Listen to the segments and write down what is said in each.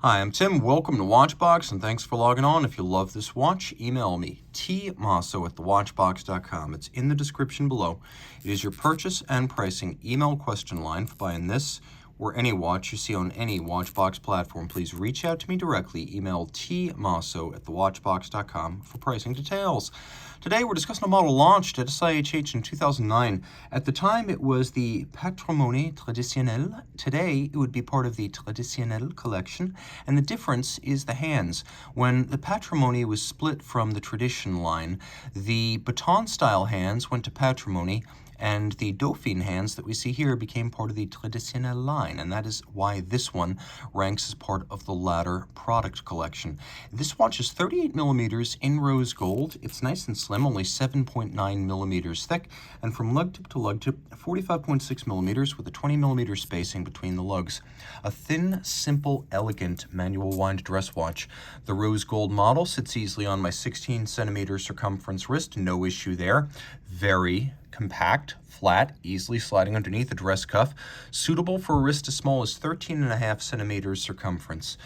Hi, I'm Tim. Welcome to Watchbox, and thanks for logging on. If you love this watch, email me, tmosso@thewatchbox.com. It's in the description below. It is your purchase and pricing email question line for buying this or any watch you see on any Watchbox platform. Please reach out to me directly. Email tmosso@thewatchbox.com for pricing details. Today we're discussing a model launched at SIHH in 2009. At the time it was the Patrimony Traditionnel. Today it would be part of the Traditionnel collection, and the difference is the hands. When the Patrimony was split from the Tradition line, the baton style hands went to Patrimony, and the Dauphine hands that we see here became part of the Traditionnel line, and that is why this one ranks as part of the latter product collection. This watch is 38 millimeters in rose gold. It's nice and slim, only 7.9 millimeters thick, and from lug tip to lug tip, 45.6 millimeters with a 20 millimeter spacing between the lugs. A thin, simple, elegant manual wind dress watch. The rose gold model sits easily on my 16 centimeter circumference wrist, no issue there. Very compact, flat, easily sliding underneath a dress cuff, suitable for a wrist as small as 13.5 centimeters circumference.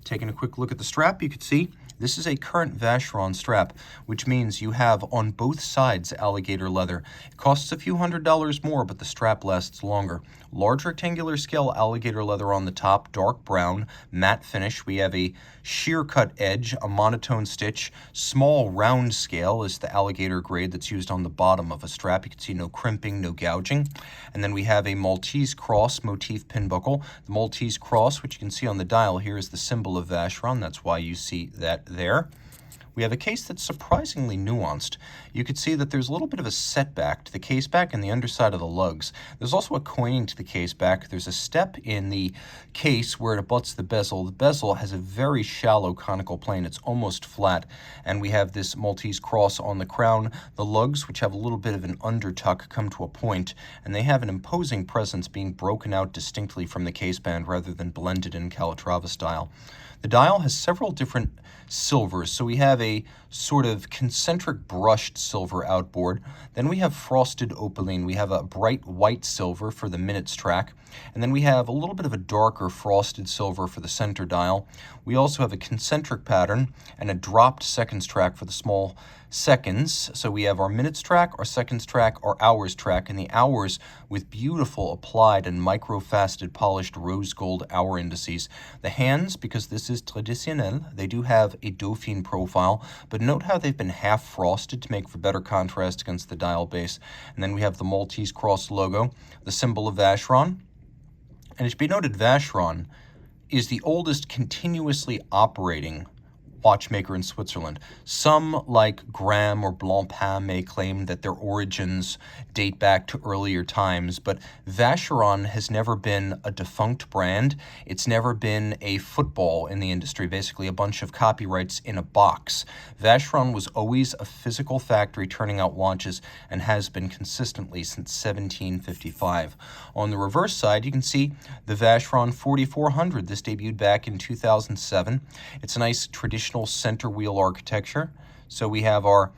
Taking a quick look at the strap, you can see this is a current Vacheron strap, which means you have on both sides alligator leather. It costs a few $100s more, but the strap lasts longer. Large rectangular scale alligator leather on the top, dark brown, matte finish. We have a sheer cut edge, a monotone stitch. Small round scale is the alligator grade that's used on the bottom of a strap. You can see no crimping, no gouging. And then we have a Maltese cross motif pin buckle. The Maltese cross, which you can see on the dial here, is the symbol of Vacheron. That's why you see that there. We have a case that's surprisingly nuanced. You can see that there's a little bit of a setback to the case back and the underside of the lugs. There's also a coining to the case back. There's a step in the case where it abuts the bezel. The bezel has a very shallow conical plane. It's almost flat. And we have this Maltese cross on the crown. The lugs, which have a little bit of an undertuck, come to a point, and they have an imposing presence, being broken out distinctly from the case band rather than blended in Calatrava style. The dial has several different silvers. So we have a sort of concentric brushed silver outboard. Then we have frosted opaline. We have a bright white silver for the minutes track. And then we have a little bit of a darker frosted silver for the center dial. We also have a concentric pattern and a dropped seconds track for the small seconds. So we have our minutes track, our seconds track, our hours track, and the hours with beautiful applied and micro-faceted polished rose gold hour indices. The hands, because this is Traditionnel, they do have a Dauphine profile, but note how they've been half frosted to make for better contrast against the dial base. And then we have the Maltese cross logo, the symbol of Vacheron. And it should be noted, Vacheron is the oldest continuously operating watchmaker in Switzerland. Some, like Graham or Blancpain, may claim that their origins date back to earlier times, but Vacheron has never been a defunct brand. It's never been a football in the industry, basically a bunch of copyrights in a box. Vacheron was always a physical factory turning out watches and has been consistently since 1755. On the reverse side, you can see the Vacheron 4400. This debuted back in 2007. It's a nice traditional center wheel architecture. So we have our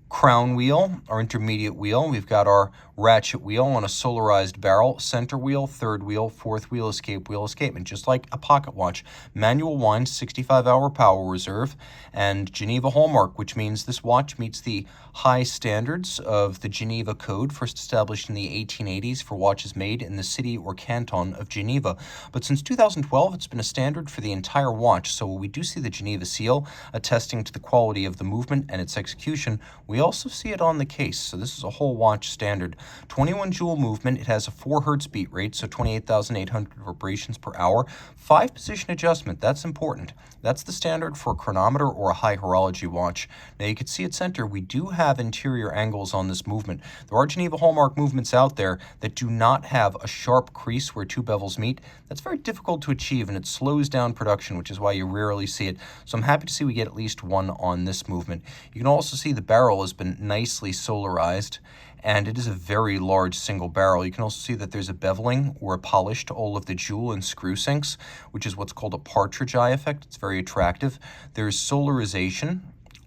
crown wheel, our intermediate wheel. We've got our ratchet wheel on a solarized barrel, center wheel, third wheel, fourth wheel, escape. And just like a pocket watch, manual wind, 65-hour power reserve, and Geneva hallmark, which means this watch meets the high standards of the Geneva Code, first established in the 1880s for watches made in the city or canton of Geneva. But since 2012, it's been a standard for the entire watch. So we do see the Geneva seal attesting to the quality of the movement and its execution. We also see it on the case. So this is a whole watch standard. 21 joule movement. It has a 4 hertz beat rate, so 28,800 vibrations per hour. 5 position adjustment. That's important. That's the standard for a chronometer or a high horology watch. Now you can see at center, we do have interior angles on this movement. There are Geneva hallmark movements out there that do not have a sharp crease where two bevels meet. That's very difficult to achieve, and it slows down production, which is why you rarely see it. So I'm happy to see we get at least one on this movement. You can also see the barrel has been nicely solarized, and it is a very large single barrel. You can also see that there's a beveling or a polish to all of the jewel and screw sinks, which is what's called a partridge eye effect. It's very attractive. There's solarization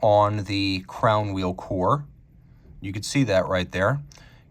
on the crown wheel core. You can see that right there.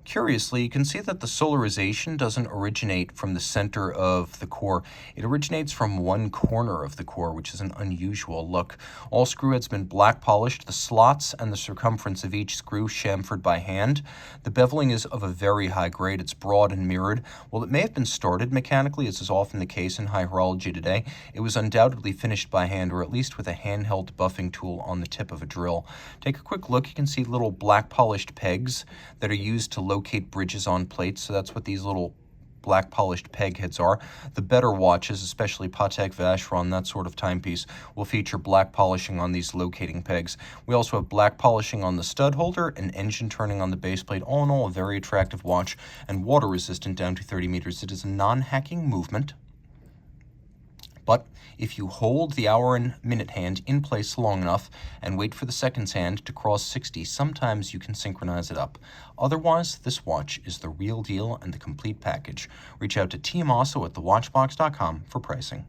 Curiously, you can see that the solarization doesn't originate from the center of the core. It originates from one corner of the core, which is an unusual look. All screw heads have been black polished, the slots and the circumference of each screw chamfered by hand. The beveling is of a very high grade. It's broad and mirrored. While it may have been started mechanically, as is often the case in high horology today, it was undoubtedly finished by hand, or at least with a handheld buffing tool on the tip of a drill. Take a quick look. You can see little black polished pegs that are used to locate bridges on plates, so that's what these little black polished peg heads are. The better watches, especially Patek Vacheron, that sort of timepiece, will feature black polishing on these locating pegs. We also have black polishing on the stud holder and engine turning on the base plate. All in all, a very attractive watch and water resistant down to 30 meters. It is a non-hacking movement, but if you hold the hour and minute hand in place long enough and wait for the seconds hand to cross 60, sometimes you can synchronize it up. Otherwise, this watch is the real deal and the complete package. Reach out to Team Mosso at thewatchbox.com for pricing.